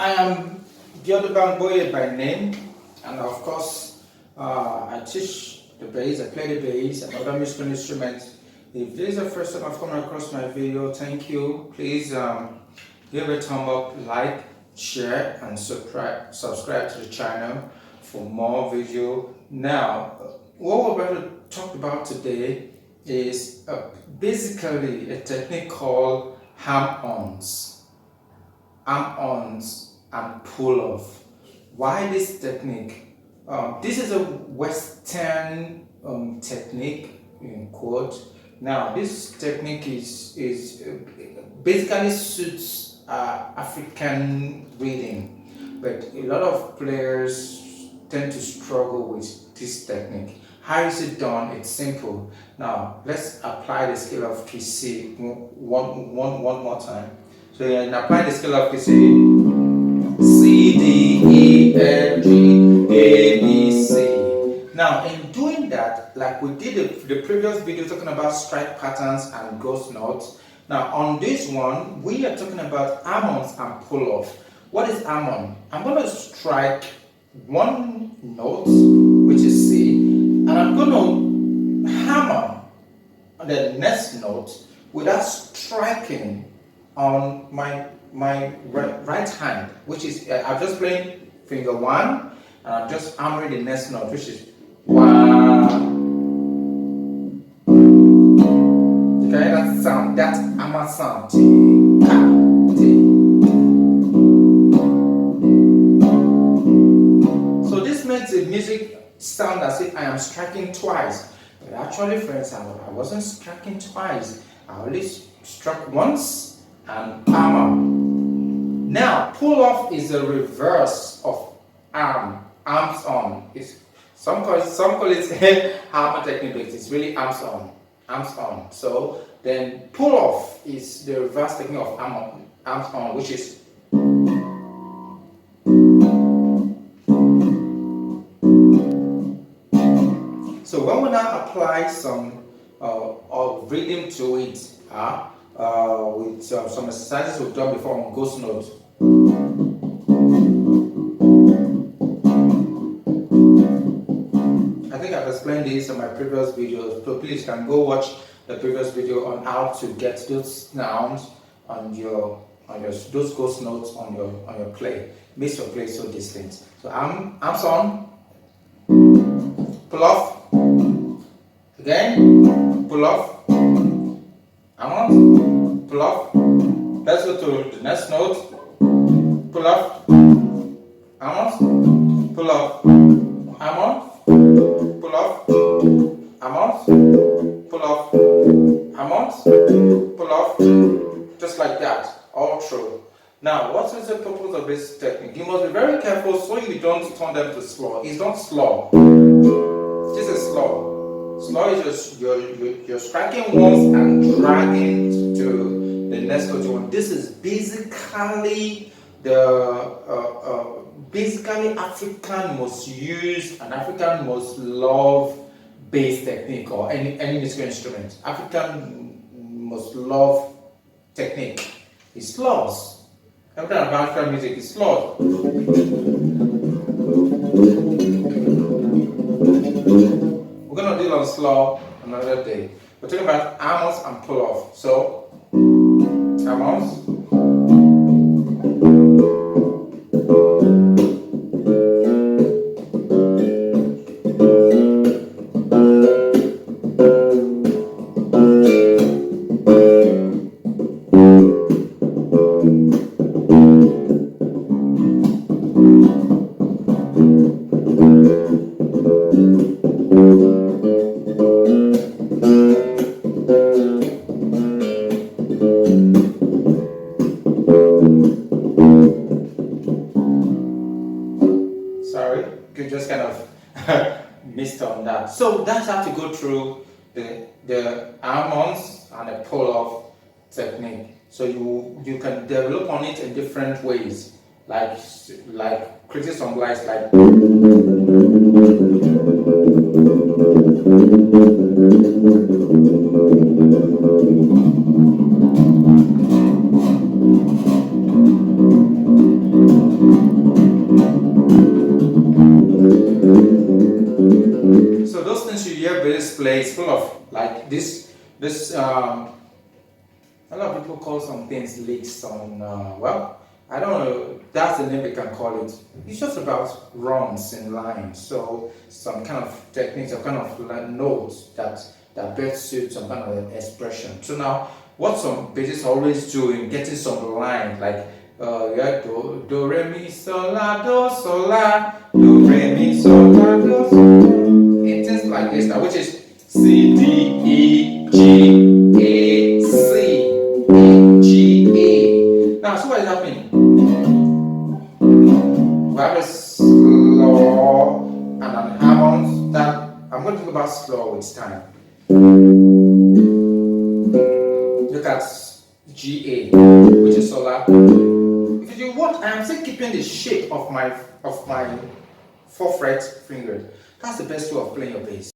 I am Biodoban Boye by name, and of course, I teach the bass, I play the bass and other musical instruments. If this is the first time I've come across my video, thank you. Please give a thumb up, like, share, and subscribe to the channel for more video. Now, what we're going to talk about today is basically a technique called Hamons. Hamons and pull-off. Why this technique? This is a Western technique, in quote. Now, this technique is basically suits African reading, but a lot of players tend to struggle with this technique. How is it done? It's simple. Now, let's apply the scale of key C one more time. So you can apply the scale of key C, D, E, F, G, A, B, C. Now, in doing that, like we did the previous video talking about strike patterns and ghost notes, now on this one, we are talking about Hamons and pull-off. What is Hamon? I'm going to strike one note, which is C, and I'm going to hammer the next note without striking on my right hand, which is I'm just playing finger 1, and I'm just hammering the next note, which is 1. Okay, that sound, that hammer sound. T, ka, T. So this makes the music sound as if I am striking twice. But actually, friends, I wasn't striking twice. I only struck once and hammer. Now, pull off is the reverse of arms on. It's some call it hammer technique, but it's really arms on. So then pull off is the reverse technique of arms on, which is so when we now apply some rhythm to it, with some exercises we've done before on ghost notes. I think I've explained this in my previous videos, so please can go watch the previous video on how to get those sounds on those ghost notes on your play. Makes your play so distinct. So arms on, pull off, again, pull off, Hamons, pull off. Let's go to the next note. Pull off, Hamons, pull off, Hamons, pull off, Hamons, pull off, Hamons, pull off, just like that, all through. Now, what is the purpose of this technique? You must be very careful so you don't turn them to slow. It's not slow. This is slow. Slow is just you're striking once and dragging to the next note you want. This is basically basically African most used and African most loved bass technique, or any musical instrument. African most loved technique is slows. Everything about African music is slow. We're gonna deal on slow another day. We're talking about Hamons and pull off. So Hamons. Sorry, you just kind of missed on that. So that's how to go through the Hamons and the pull-off technique. So you can develop on it in different ways, like creating some lines like. place full of like this. A lot of people call some things licks on. Well, I don't know. That's the name we can call it. It's just about runs in lines. So some kind of techniques, some kind of notes that best suit some kind of expression. So now, what some bassists always do in getting some line like yeah, do re mi sol la do re mi sol la do sol. It is like this now, which is C D E G A C A G A. Now, so what is happening? We have a slow and an Hamons that I'm going to talk about slow with time. Look at G A, which is solar. If you want, I am still keeping the shape of my 4 fret finger. That's the best way of playing your bass.